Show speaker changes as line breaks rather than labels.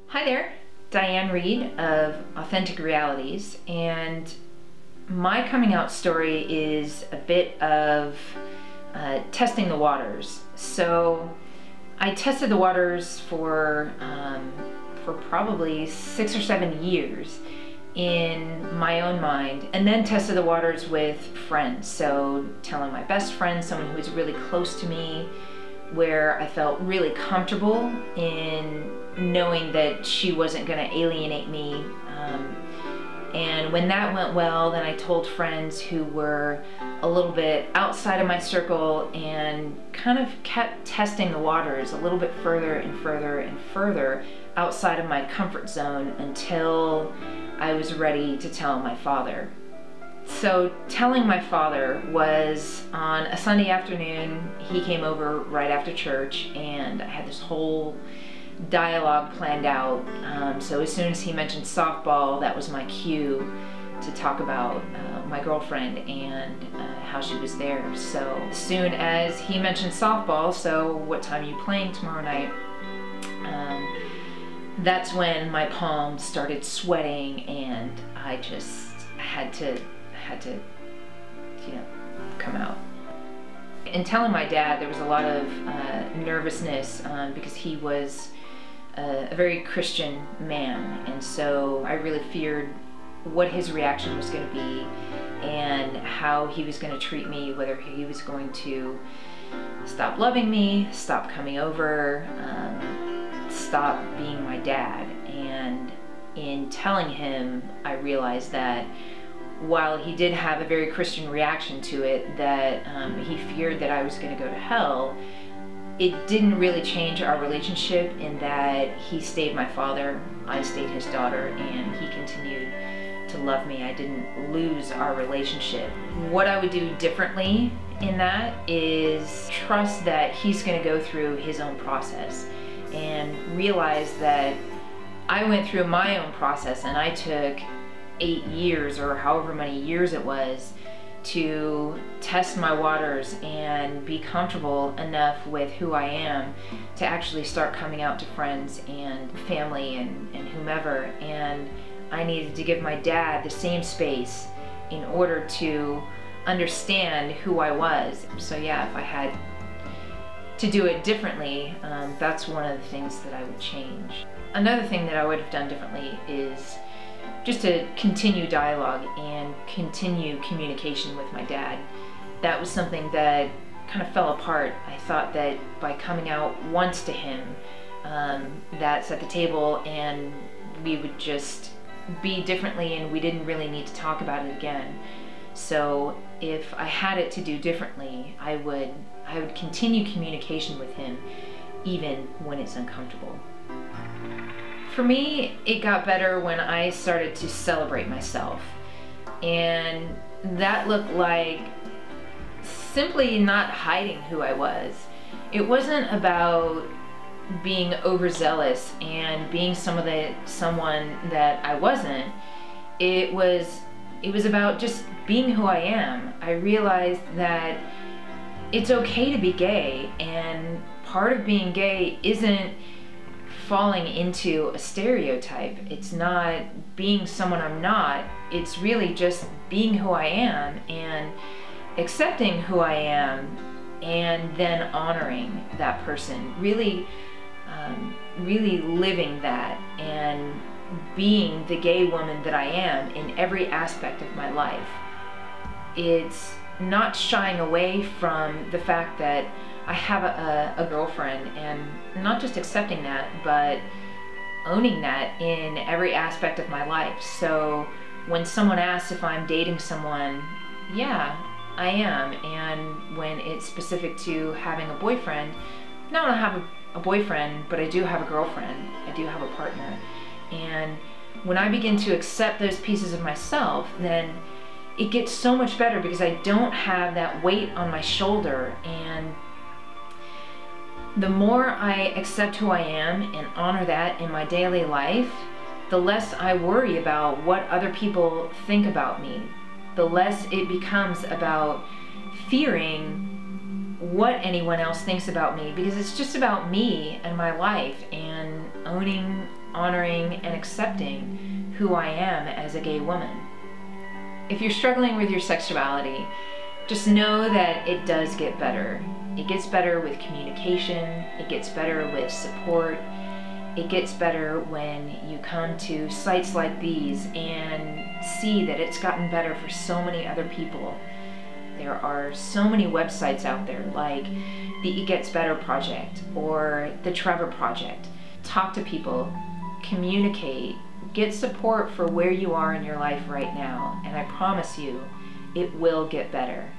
Hi there, Dian Reid of Authentic Realities, and my coming out story is a bit of testing the waters. So I tested the waters for probably 6 or 7 years in my own mind, and then tested the waters with friends. So telling my best friend, someone who was really close to me, where I felt really comfortable in knowing that she wasn't going to alienate me. And when that went well, then I told friends who were a little bit outside of my circle and kind of kept testing the waters a little bit further and further and further outside of my comfort zone until I was ready to tell my father. So telling my father was on a Sunday afternoon. He came over right after church, and I had this whole dialogue planned out. So as soon as he mentioned softball, that was my cue to talk about my girlfriend and how she was there. So as soon as he mentioned softball, so what time are you playing tomorrow night? That's when my palms started sweating, and I just had to come out. In telling my dad, there was a lot of nervousness because he was a very Christian man, and so I really feared what his reaction was going to be and how he was going to treat me, whether he was going to stop loving me, stop coming over, stop being my dad. And in telling him, I realized that while he did have a very Christian reaction to it, that he feared that I was going to go to hell, it didn't really change our relationship in that he stayed my father, I stayed his daughter, and he continued to love me. I didn't lose our relationship. What I would do differently in that is trust that he's going to go through his own process and realize that I went through my own process, and I took 8 years or however many years it was to test my waters and be comfortable enough with who I am to actually start coming out to friends and family and whomever. And I needed to give my dad the same space in order to understand who I was. So yeah, if I had to do it differently, that's one of the things that I would change. Another thing that I would have done differently is just to continue dialogue and continue communication with my dad. That was something that kind of fell apart. I thought that by coming out once to him, that set the table and we would just be differently and we didn't really need to talk about it again. So if I had it to do differently, I would continue communication with him even when it's uncomfortable. For me, it got better when I started to celebrate myself. And that looked like simply not hiding who I was. It wasn't about being overzealous and being someone that I wasn't. It was about just being who I am. I realized that it's okay to be gay, and part of being gay isn't falling into a stereotype. It's not being someone I'm not. It's really just being who I am and accepting who I am, and then honoring that person. Really living that and being the gay woman that I am in every aspect of my life. It's not shying away from the fact that I have a girlfriend, and not just accepting that, but owning that in every aspect of my life. So when someone asks if I'm dating someone, yeah, I am. And when it's specific to having a boyfriend, no, I don't have a boyfriend, but I do have a girlfriend. I do have a partner. And when I begin to accept those pieces of myself, then it gets so much better because I don't have that weight on my shoulder. And the more I accept who I am and honor that in my daily life, the less I worry about what other people think about me. The less it becomes about fearing what anyone else thinks about me, because it's just about me and my life and owning honoring and accepting who I am as a gay woman. If you're struggling with your sexuality, just know that it does get better. It gets better with communication, it gets better with support, it gets better when you come to sites like these and see that it's gotten better for so many other people. There are so many websites out there like the It Gets Better Project or the Trevor Project. Talk to people, communicate, get support for where you are in your life right now, and I promise you, it will get better.